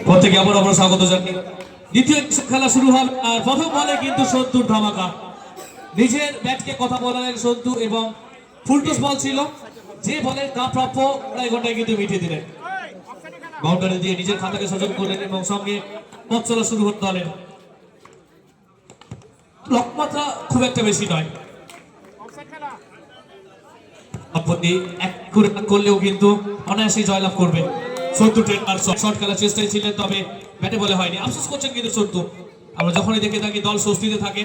প্রত্যেকে আবার আমরা স্বাগত জানাই। দ্বিতীয় খেলা শুরু হবে আর প্রথম বলে কিন্তু সন্তুর ধামাকা। নিজের ব্যাটকে কথা বলালেন সন্তু এবং ফুলটস বল ছিল, যে বলের তা প্রাপ্য আড়াই ঘন্টায় কিন্তু মিটিয়ে দিলেন। বাউন্ডারি দিয়ে নিজের খাতাকে সচল করলেন এবং সঙ্গে পথ চলা শুরু করতে হলেন। লক্ষ্যমাত্রা খুব একটা বেশি নয়, আপনি এক করে করলেও কিন্তু অনায়াসেই জয়লাভ করবে। সন্তু ট্রেডমার্ক শট খেলার চেষ্টায় ছিলেন, তবে ব্যাটে বলে হয়নি। আফসোস করছেন কিন্তু সন্তু। আমরা যখনই দেখে থাকি দল স্বস্তিতে থাকে,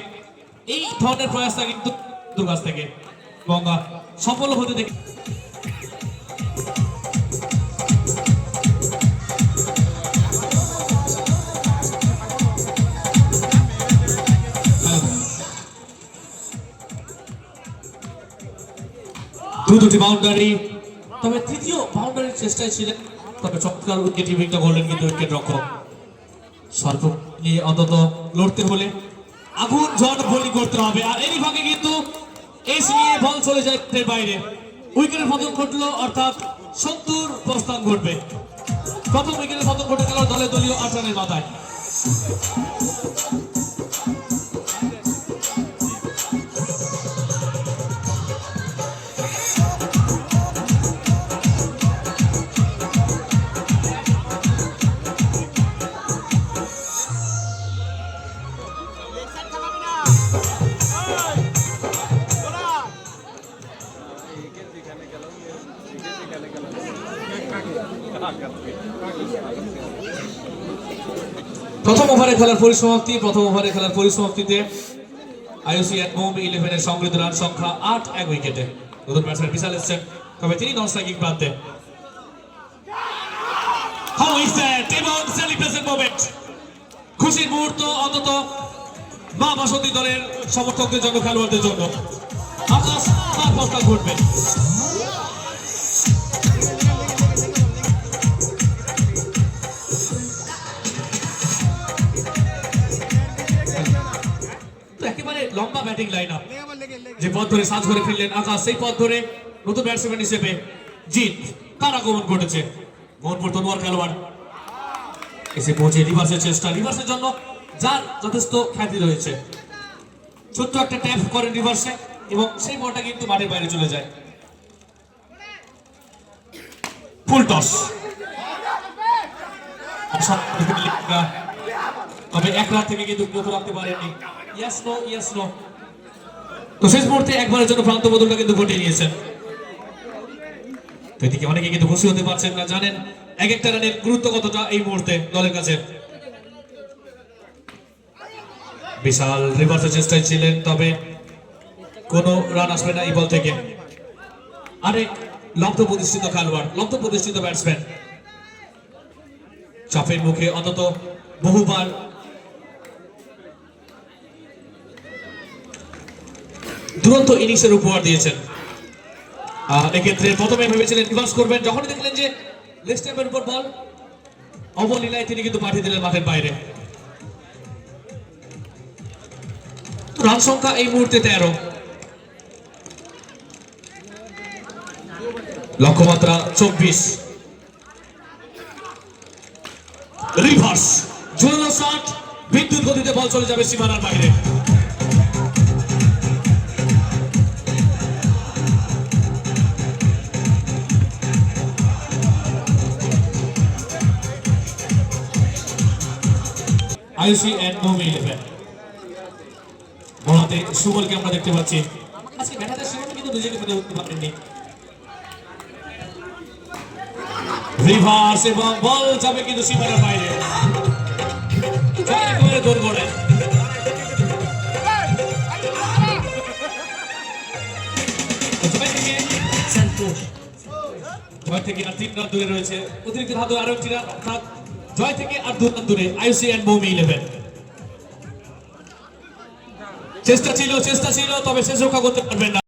এই ধরনের প্রয়াসটা কিন্তু কাছ থেকে গঙ্গা সফল হতে দেখে। দুটি বাউন্ডারি, তবে তৃতীয় বাউন্ডারির চেষ্টায় ছিলেন, তবে চমৎকার উইকেটটা করলেন কিন্তু উইকেট রক্ষক। স্বল্প নিয়ে অন্তত লড়তে হলে আগুন ঝড় বোলিং করতে হবে। আর এরই ভাগে কিন্তু এস নিয়ে বল চলে যায় বাইরে, উইকেটের পতন ঘটলো, অর্থাৎ সন্তুর প্রস্থান ঘটবে। প্রথম উইকেটের পতন ঘটে গেল দলীয় 8 রানের মাথায়। প্রথম ওভারে খেলার পরিসমাপ্তিতে আইওসি এট মুম্বাই 11 এর সংগৃহীত রান সংখ্যা 8 এক উইকেটে। নতুন ব্যাটসম্যান বিশাল এসেছেন, তবে তিনি নন স্ট্রাইকিং প্রান্তে। হাউ ইজ দ্যাট এবং সেলিব্রেশন মোমেন্ট, খুশির মুহূর্ত অন্তত মা বাসন্তী দলের সমর্থকদের জন্য, খেলোয়াড়দের জন্য। আকাশ তার প্রস্তাব ঘটবে। লম্বা ব্যাটিং লাইন আপ, যে পথ ধরে সাজ করে ফিরলেন আকাশ, সেই পথ ধরে নতুন ব্যাটসম্যান হিসেবে জিত তার আগমন ঘটেছে। মোহনপুর তনোয়ার খেলোয়াড় এসে পৌঁছে রিভার্সের চেষ্টা, রিভার্সের জন্য যার যথেষ্ট খ্যাতি রয়েছে। ছোট্ট একটা ট্যাপ করেন রিভার্সে এবং সেই বলটা কিন্তু মাঠের বাইরে চলে যায়। ফুল টস, তবে এক রাত থেকে কিন্তু বিরত রাখতে পারেনি। তো শেষ মুহূর্তে একবারের জন্য প্রান্ত বদলটা কিন্তু ঘটিয়ে নিয়েছেন। তো এদিকে অনেকে কিন্তু খুশি হতে পারছেন না, জানেন এক একটা রানের গুরুত্ব কতটা এই মুহূর্তে দলের কাছে। বিশাল রিভার্সের চেষ্টায় ছিলেন, তবে কোনো রান আসবে না এই বল থেকে। আরেক লব্ধ প্রতিষ্ঠিত খেলোয়াড়, লব্ধ প্রতিষ্ঠিত ব্যাটসম্যান, চাপের মুখে অন্তত বহুবার দুরন্ত ইনিংসের উপহার দিয়েছেন। এক্ষেত্রে প্রথমে ভেবেছিলেন রিভার্স করবেন, যখন দেখলেন যে লেগ স্ট্যাম্পের উপর বল, অবলীলায় তিনি কিন্তু পাঠিয়ে দিলেন মাঠের বাইরে। রান সংখ্যা এই মুহূর্তে 13, লক্ষ্যমাত্রা 24। রিভার্স জোরালো শট, বিদ্যুৎ গতিতে বল চলে যাবে সীমানার বাইরে। আইওসি এট মুম্বাই 11 বলাতে সুবলকে আমরা দেখতে পাচ্ছি। আজকে ব্যাটারদের সেখানে কিন্তু নিজেকে ফেলে উঠতে পারেননি। রিভার্স এবং বল যাবে কিন্তু সীমানার বাইরে। একেবারে দৌড় করে জয় থেকে আর 3 রান দূরে রয়েছে। অতিরিক্ত ধাঁধো আরো একটি রান, অর্থাৎ জয় থেকে আর 2 রান দূরে আইওসি এট মুম্বাই 11। চেষ্টা ছিল, তবে শেষ রক্ষা করতে পারবেন না।